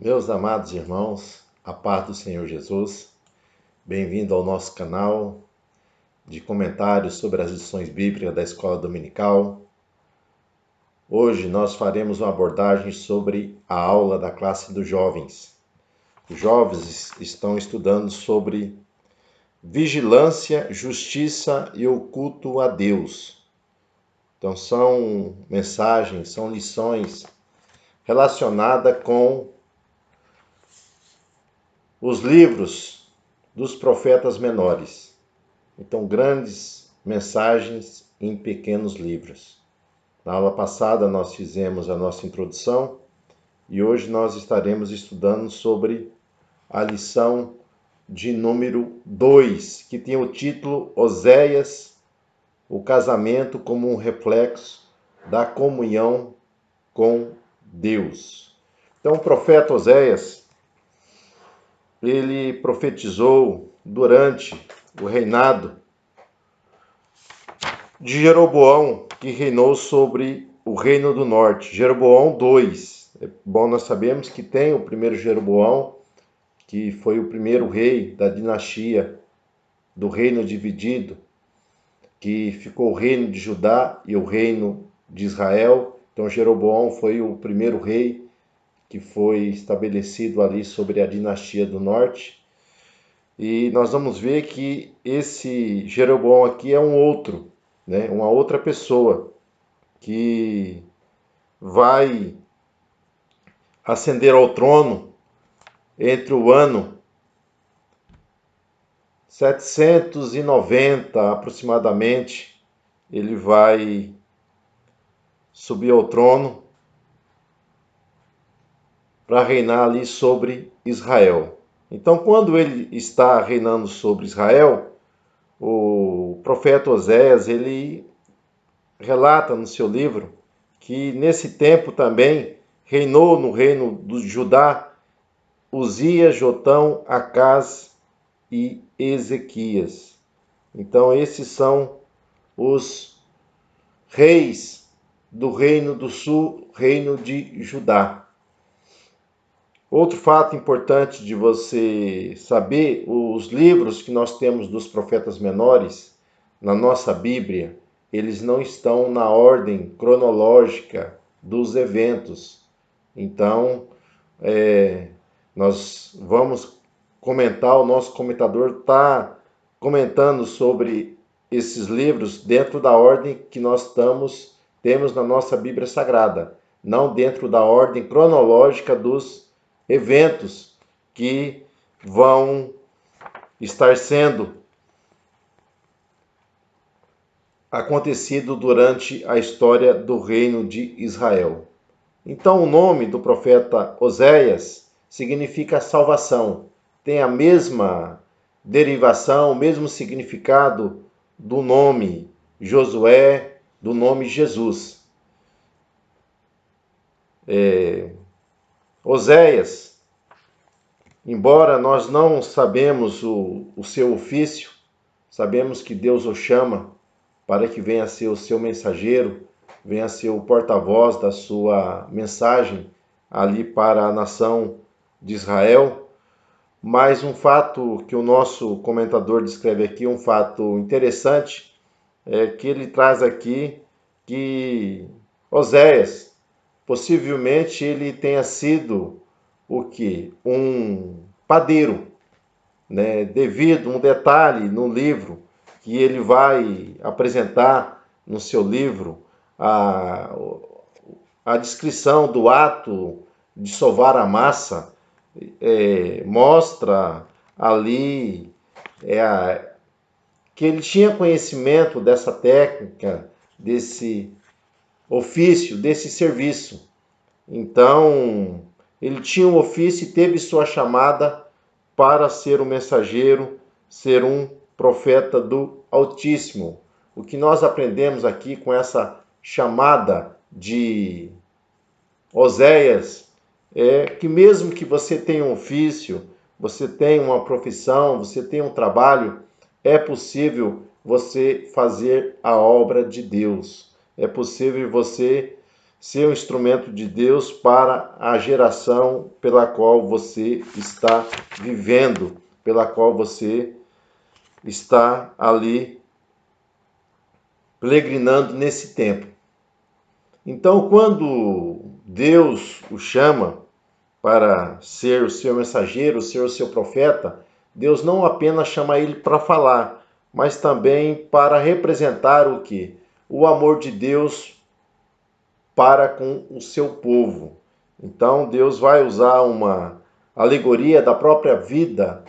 Meus amados irmãos, a paz do Senhor Jesus, bem-vindo ao nosso canal de comentários sobre as lições bíblicas da Escola Dominical. Hoje nós faremos uma abordagem sobre a aula da classe dos jovens. Os jovens estão estudando sobre vigilância, justiça e o culto a Deus. Então são mensagens, são lições relacionadas com os livros dos profetas menores. Então, grandes mensagens em pequenos livros. Na aula passada nós fizemos a nossa introdução e hoje nós estaremos estudando sobre a lição de número 2, que tem o título Oséias, o casamento como um reflexo da comunhão com Deus. Então, o profeta Oséias, ele profetizou durante o reinado de Jeroboão, que reinou sobre o reino do norte, Jeroboão II. Bom, nós sabemos que tem o primeiro Jeroboão, que foi o primeiro rei da dinastia do reino dividido, que ficou o reino de Judá e o reino de Israel. Então Jeroboão foi o primeiro rei que foi estabelecido ali sobre a dinastia do norte. E nós vamos ver que esse Jeroboão aqui é um outro, né? Uma outra pessoa que vai ascender ao trono entre o ano 790 aproximadamente. Ele vai subir ao trono para reinar ali sobre Israel. Então, quando ele está reinando sobre Israel, o profeta Oséias, ele relata no seu livro que nesse tempo também reinou no reino do Judá Uzias, Jotão, Acaz e Ezequias. Então esses são os reis do reino do sul, reino de Judá. Outro fato importante de você saber, os livros que nós temos dos profetas menores na nossa Bíblia, eles não estão na ordem cronológica dos eventos. Então, nós vamos comentar, o nosso comentador está comentando sobre esses livros dentro da ordem que nós temos na nossa Bíblia Sagrada, não dentro da ordem cronológica dos eventos que vão estar sendo acontecido durante a história do reino de Israel. Então, o nome do profeta Oséias significa salvação. Tem a mesma derivação, o mesmo significado do nome Josué, do nome Jesus. Oséias, embora nós não sabemos o seu ofício, sabemos que Deus o chama para que venha a ser o seu mensageiro, venha a ser o porta-voz da sua mensagem ali para a nação de Israel. Mas um fato que o nosso comentador descreve aqui, um fato interessante, é que ele traz aqui que Oséias, possivelmente ele tenha sido o que? Um padeiro, né? Devido um detalhe no livro que ele vai apresentar no seu livro, a descrição do ato de sovar a massa, mostra ali que ele tinha conhecimento dessa técnica, desse ofício, desse serviço. Então, ele tinha um ofício e teve sua chamada para ser um mensageiro, ser um profeta do Altíssimo. O que nós aprendemos aqui com essa chamada de Oséias é que mesmo que você tenha um ofício, você tenha uma profissão, você tenha um trabalho, é possível você fazer a obra de Deus. É possível você ser um instrumento de Deus para a geração pela qual você está vivendo, pela qual você está ali peregrinando nesse tempo. Então, quando Deus o chama para ser o seu mensageiro, ser o seu profeta, Deus não apenas chama ele para falar, mas também para representar o quê? O amor de Deus para com o seu povo. Então, Deus vai usar uma alegoria da própria vida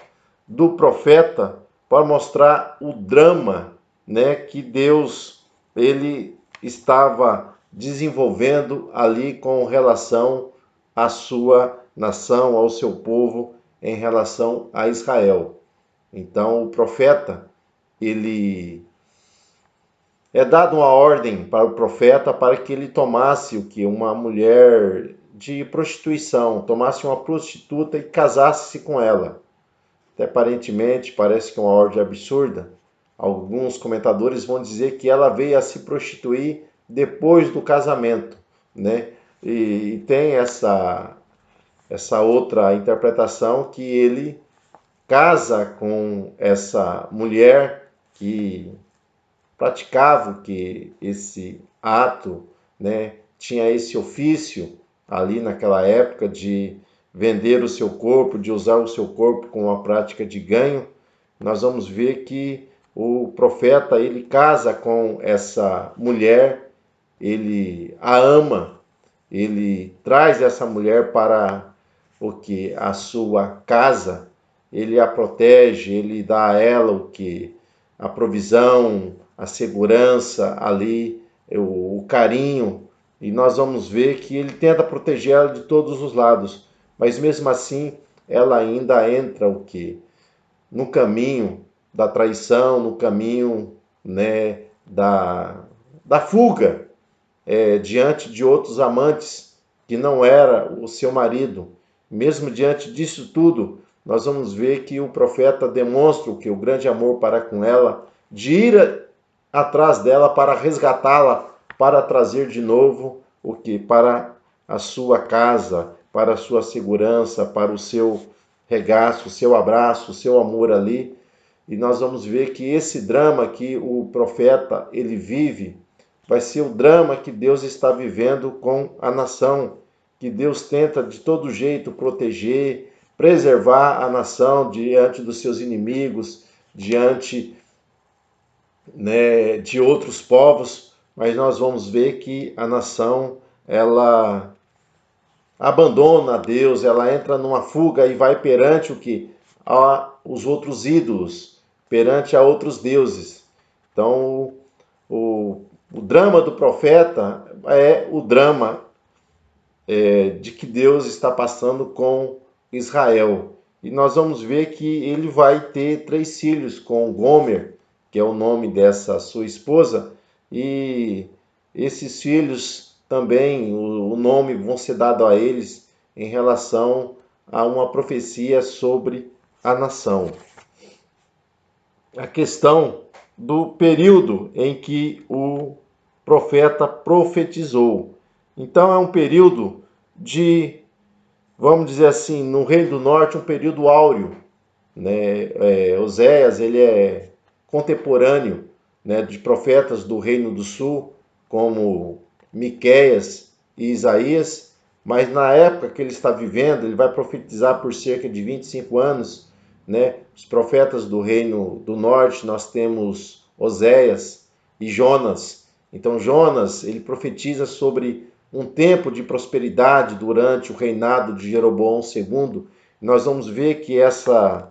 do profeta para mostrar o drama, né, que Deus ele estava desenvolvendo ali com relação à sua nação, ao seu povo, em relação a Israel. Então, o profeta, ele é dado uma ordem para o profeta para que ele tomasse o que? Uma mulher de prostituição, tomasse uma prostituta e casasse-se com ela. Até aparentemente parece que é uma ordem absurda. Alguns comentadores vão dizer que ela veio a se prostituir depois do casamento, né? E tem essa outra interpretação que ele casa com essa mulher que praticava que esse ato, né, tinha esse ofício ali naquela época de vender o seu corpo, de usar o seu corpo com uma prática de ganho. Nós vamos ver que o profeta, ele casa com essa mulher, ele a ama, ele traz essa mulher para o que? A sua casa, ele a protege, ele dá a ela o que? A provisão, a segurança ali, o carinho, e nós vamos ver que ele tenta proteger ela de todos os lados, mas mesmo assim ela ainda entra o que? No caminho da traição, no caminho, né, da fuga, diante de outros amantes que não era o seu marido. Mesmo diante disso tudo, nós vamos ver que o profeta demonstra o que? O grande amor para com ela, de ir atrás dela para resgatá-la, para trazer de novo o que? Para a sua casa, para a sua segurança, para o seu regaço, o seu abraço, o seu amor ali. E nós vamos ver que esse drama que o profeta ele vive vai ser o drama que Deus está vivendo com a nação, que Deus tenta de todo jeito proteger, preservar a nação diante dos seus inimigos, diante, né, de outros povos, mas nós vamos ver que a nação ela abandona Deus, ela entra numa fuga e vai perante o que? Os outros ídolos, perante a outros deuses. Então, o drama do profeta é o drama de que Deus está passando com Israel. E nós vamos ver que ele vai ter 3 filhos com Gomer, que é o nome dessa sua esposa, e esses filhos também, o nome vão ser dado a eles em relação a uma profecia sobre a nação. A questão do período em que o profeta profetizou. Então é um período de, vamos dizer assim, no Reino do Norte, um período áureo, né? Oséias, ele é contemporâneo, né, de profetas do Reino do Sul, como Miqueias e Isaías, mas na época que ele está vivendo, ele vai profetizar por cerca de 25 anos, né? Os profetas do Reino do Norte, nós temos Oséias e Jonas. Então Jonas, ele profetiza sobre um tempo de prosperidade durante o reinado de Jeroboão II. Nós vamos ver que essa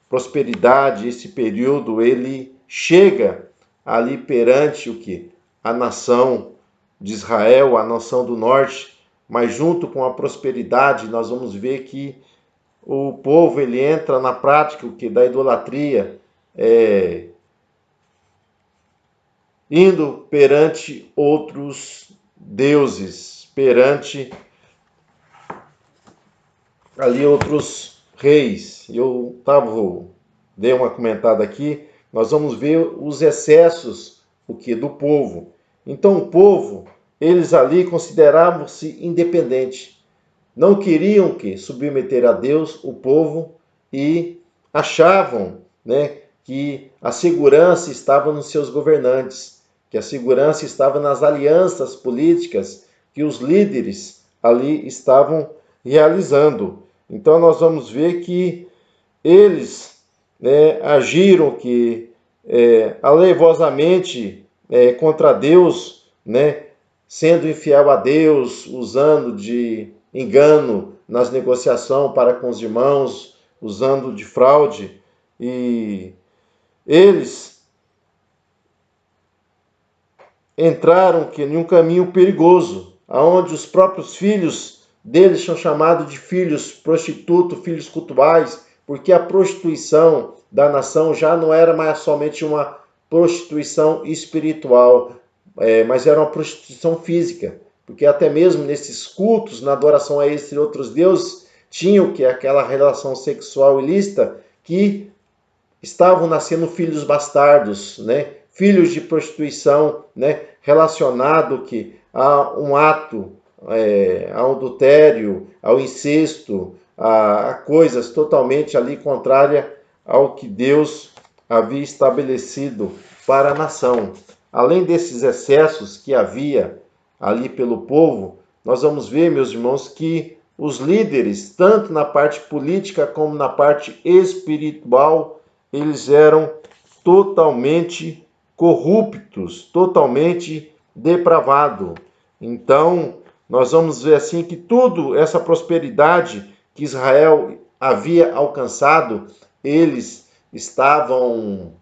prosperidade, esse período, ele chega ali perante o que? A nação de Israel, a nação do norte, mas junto com a prosperidade, nós vamos ver que o povo ele entra na prática o que? Da idolatria, indo perante outros deuses, perante ali outros reis. Eu dei uma comentada aqui, nós vamos ver os excessos o que do povo. Então o povo eles ali consideravam-se independentes. Não queriam que submeter a Deus o povo e achavam, né, que a segurança estava nos seus governantes, que a segurança estava nas alianças políticas que os líderes ali estavam realizando. Então nós vamos ver que eles, né, agiram que alevosamente contra Deus, né, sendo infiel a Deus, usando de engano nas negociações para com os irmãos, usando de fraude, e eles entraram em um caminho perigoso, aonde os próprios filhos deles são chamados de filhos prostitutos, filhos cultuais, porque a prostituição da nação já não era mais somente uma prostituição espiritual, mas era uma prostituição física, porque até mesmo nesses cultos, na adoração a esses e outros deuses, tinham que aquela relação sexual ilícita que estavam nascendo filhos bastardos, né? Filhos de prostituição, né? Relacionado que a um ato, ao adultério, ao incesto, a coisas totalmente ali contrárias ao que Deus havia estabelecido para a nação. Além desses excessos que havia ali pelo povo, nós vamos ver, meus irmãos, que os líderes, tanto na parte política como na parte espiritual, eles eram totalmente corruptos, totalmente depravados. Então, nós vamos ver assim que tudo essa prosperidade que Israel havia alcançado, eles estavam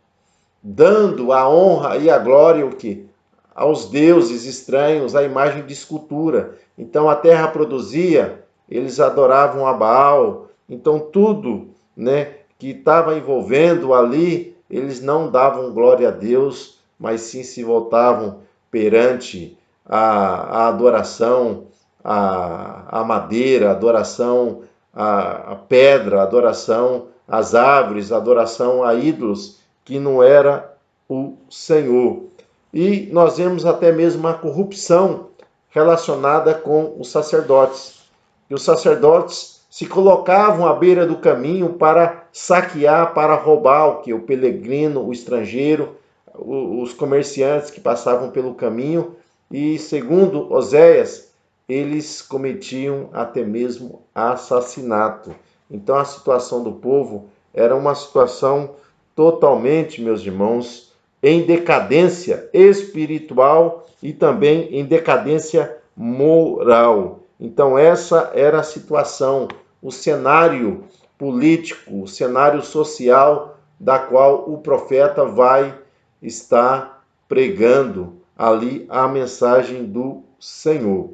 dando a honra e a glória o que? Aos deuses estranhos, a imagem de escultura. Então a terra produzia, eles adoravam a Baal. Então tudo, né, que estava envolvendo ali, eles não davam glória a Deus, mas sim se voltavam perante a adoração à madeira, a adoração à pedra, a adoração às árvores, a adoração a ídolos, que não era o Senhor. E nós vemos até mesmo a corrupção relacionada com os sacerdotes. E os sacerdotes se colocavam à beira do caminho para saquear, para roubar o que? O peregrino, o estrangeiro, os comerciantes que passavam pelo caminho. E segundo Oséias, eles cometiam até mesmo assassinato. Então a situação do povo era uma situação totalmente, meus irmãos, em decadência espiritual e também em decadência moral. Então essa era a situação, o cenário político, o cenário social da qual o profeta vai estar pregando ali a mensagem do Senhor.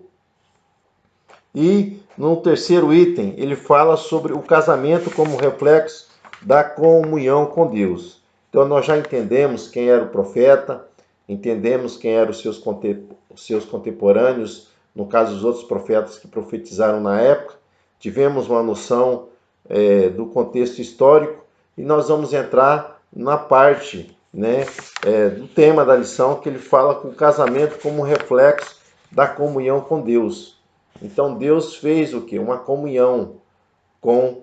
E no terceiro item, ele fala sobre o casamento como reflexo da comunhão com Deus. Então nós já entendemos quem era o profeta, entendemos quem eram os seus contemporâneos, no caso os outros profetas que profetizaram na época, tivemos uma noção do contexto histórico e nós vamos entrar na parte, né, do tema da lição, que ele fala com o casamento como reflexo da comunhão com Deus. Então Deus fez o quê? Uma comunhão com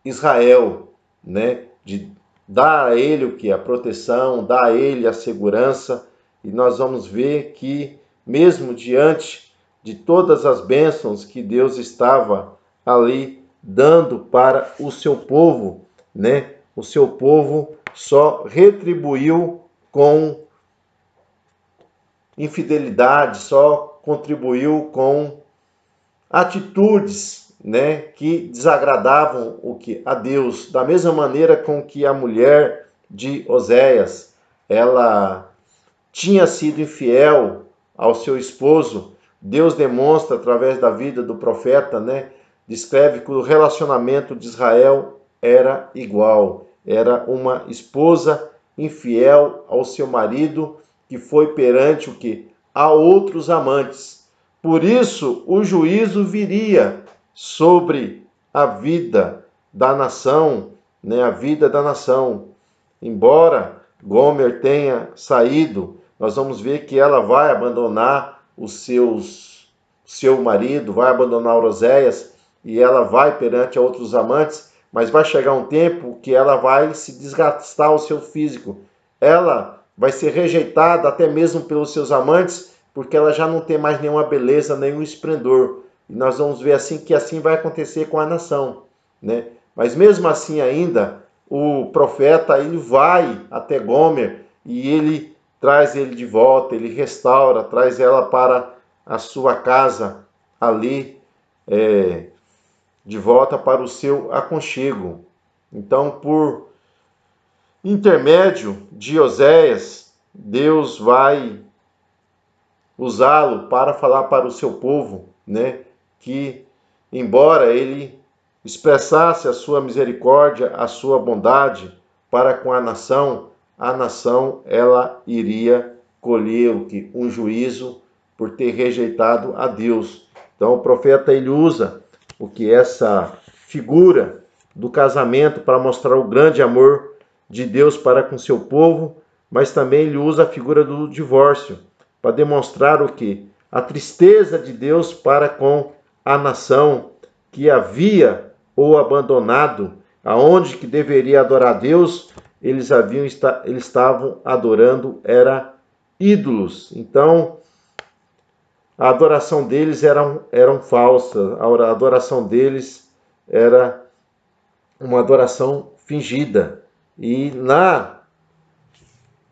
Israel, né? De dar a ele o que? A proteção, dar a ele a segurança. E nós vamos ver que mesmo diante de todas as bênçãos que Deus estava ali dando para o seu povo, né? O seu povo só retribuiu com infidelidade, só contribuiu com atitudes, né, que desagradavam o que? A Deus. Da mesma maneira com que a mulher de Oséias, ela tinha sido infiel ao seu esposo, Deus demonstra através da vida do profeta, né, descreve que o relacionamento de Israel era igual. Era uma esposa infiel ao seu marido, que foi perante o que? A outros amantes. Por isso, o juízo viria sobre a vida da nação, né? A vida da nação. Embora Gomer tenha saído, nós vamos ver que ela vai abandonar seu marido, vai abandonar Oséias e ela vai perante a outros amantes, mas vai chegar um tempo que ela vai se desgastar o seu físico. Ela vai ser rejeitada até mesmo pelos seus amantes, porque ela já não tem mais nenhuma beleza, nenhum esplendor. E nós vamos ver assim que assim vai acontecer com a nação, né? Mas mesmo assim ainda, o profeta ele vai até Gomer e ele traz ele de volta, ele restaura, traz ela para a sua casa ali, de volta para o seu aconchego. Então, por intermédio de Oséias, Deus vai usá-lo para falar para o seu povo, né, que embora ele expressasse a sua misericórdia, a sua bondade para com a nação ela iria colher o que? Um juízo por ter rejeitado a Deus. Então o profeta ele usa o que essa figura do casamento para mostrar o grande amor de Deus para com seu povo, mas também ele usa a figura do divórcio para demonstrar o que? A tristeza de Deus para com a nação que havia ou abandonado, aonde que deveria adorar a Deus, eles estavam adorando era ídolos. Então, a adoração deles eram falsas, a adoração deles era uma adoração fingida. E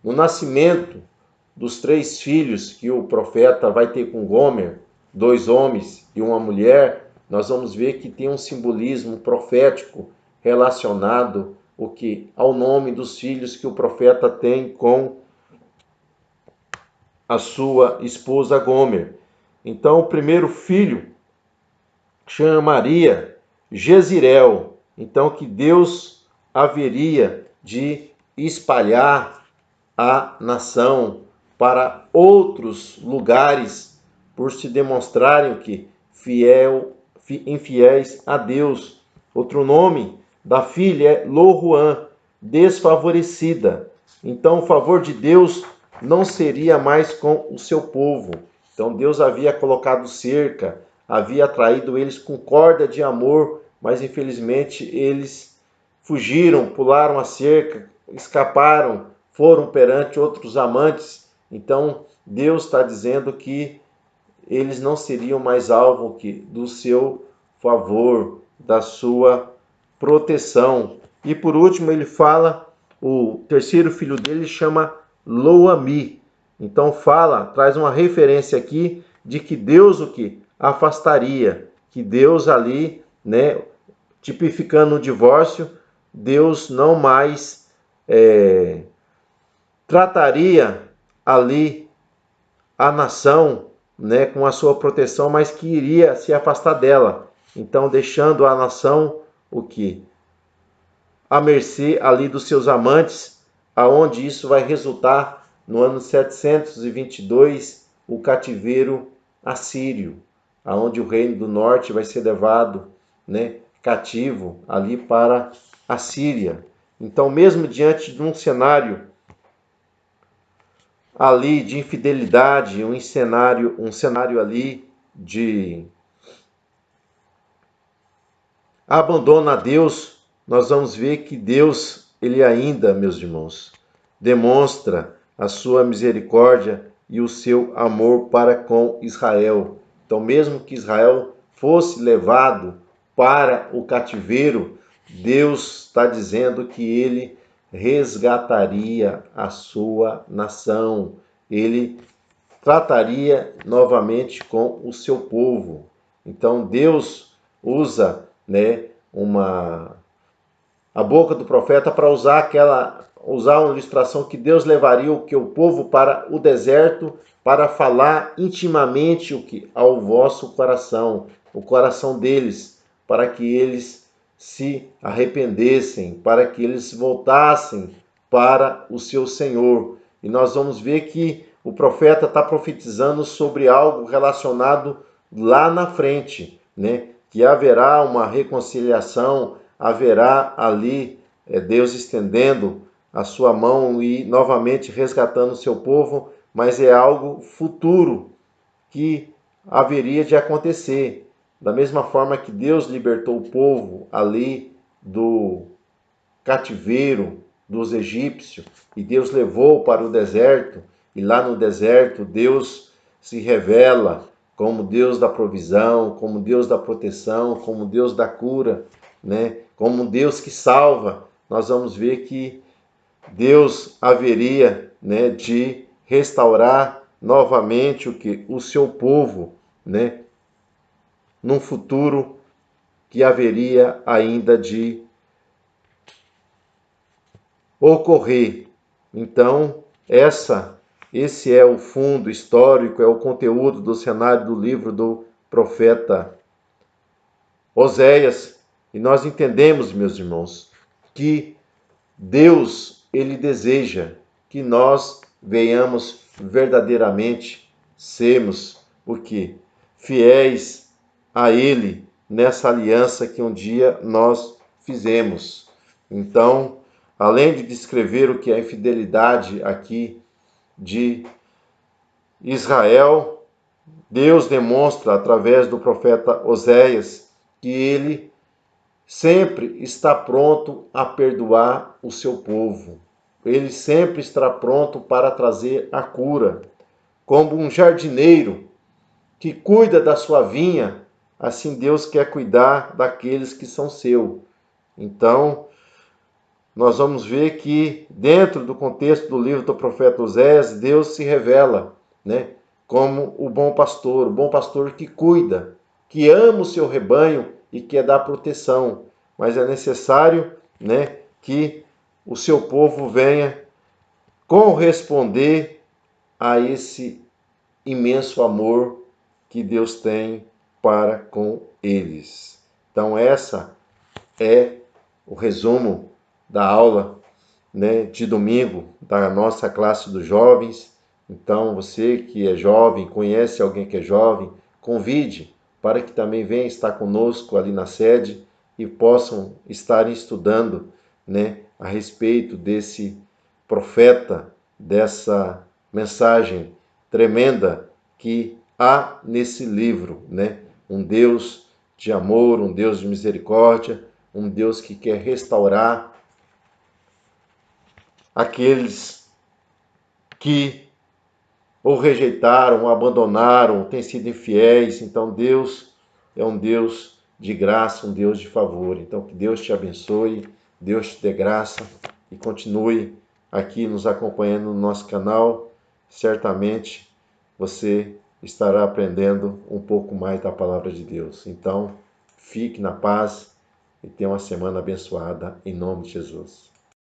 no nascimento dos 3 filhos que o profeta vai ter com Gomer, 2 homens e uma mulher, nós vamos ver que tem um simbolismo profético relacionado ao nome dos filhos que o profeta tem com a sua esposa Gomer. Então, o primeiro filho chamaria Jezirel. Então, que Deus haveria de espalhar a nação para outros lugares por se demonstrarem que infiéis a Deus. Outro nome da filha é Loruã, desfavorecida. Então, o favor de Deus não seria mais com o seu povo. Então, Deus havia colocado cerca, havia atraído eles com corda de amor, mas infelizmente eles fugiram, pularam a cerca, escaparam, foram perante outros amantes. Então, Deus está dizendo que eles não seriam mais alvo do seu favor, da sua proteção. E por último, ele fala, o terceiro filho dele chama Loami. Então traz uma referência aqui de que Deus afastaria, que Deus ali, né, tipificando o divórcio, Deus não mais trataria ali a nação, né, com a sua proteção, mas que iria se afastar dela. Então, deixando a nação à mercê ali dos seus amantes, aonde isso vai resultar no ano 722, o cativeiro assírio, aonde o reino do norte vai ser levado, né, cativo ali para a Síria. Então, mesmo diante de um cenário ali de infidelidade, um cenário ali de abandono a Deus, nós vamos ver que Deus, ele ainda, meus irmãos, demonstra a sua misericórdia e o seu amor para com Israel. Então, mesmo que Israel fosse levado para o cativeiro, Deus está dizendo que ele resgataria a sua nação. Ele trataria novamente com o seu povo. Então, Deus usa, né, a boca do profeta para usar uma ilustração que Deus levaria o povo para o deserto para falar intimamente ao vosso coração, o coração deles, para que eles se arrependessem, para que eles voltassem para o seu Senhor. E nós vamos ver que o profeta está profetizando sobre algo relacionado lá na frente, né? Que haverá uma reconciliação, haverá ali Deus estendendo a sua mão e novamente resgatando o seu povo, mas é algo futuro, que haveria de acontecer. Da mesma forma que Deus libertou o povo ali do cativeiro dos egípcios e Deus levou para o deserto, e lá no deserto Deus se revela como Deus da provisão, como Deus da proteção, como Deus da cura, né? Como Deus que salva. Nós vamos ver que Deus haveria, né, de restaurar novamente o seu povo, né, num futuro que haveria ainda de ocorrer. Então, esse é o fundo histórico, é o conteúdo do cenário do livro do profeta Oséias, e nós entendemos, meus irmãos, que Deus, ele deseja que nós venhamos verdadeiramente sermos o quê? Fiéis a ele nessa aliança que um dia nós fizemos. Então, além de descrever o que é a infidelidade aqui de Israel, Deus demonstra através do profeta Oséias que ele sempre está pronto a perdoar o seu povo. Ele sempre está pronto para trazer a cura. Como um jardineiro que cuida da sua vinha, assim Deus quer cuidar daqueles que são seus. Então, nós vamos ver que dentro do contexto do livro do profeta Oséias, Deus se revela, né, como o bom pastor que cuida, que ama o seu rebanho e quer dar proteção. Mas é necessário, né, que o seu povo venha corresponder a esse imenso amor que Deus tem para com eles. Então essa é o resumo da aula, né, de domingo da nossa classe dos jovens. Então você que é jovem, conhece alguém que é jovem, convide para que também venha estar conosco ali na sede e possam estar estudando, né, a respeito desse profeta, dessa mensagem tremenda que há nesse livro, né? Um Deus de amor, um Deus de misericórdia, um Deus que quer restaurar aqueles que o rejeitaram, o abandonaram, têm sido infiéis. Então Deus é um Deus de graça, um Deus de favor. Então que Deus te abençoe, Deus te dê graça e continue aqui nos acompanhando no nosso canal. Certamente você estará aprendendo um pouco mais da palavra de Deus. Então, fique na paz e tenha uma semana abençoada em nome de Jesus.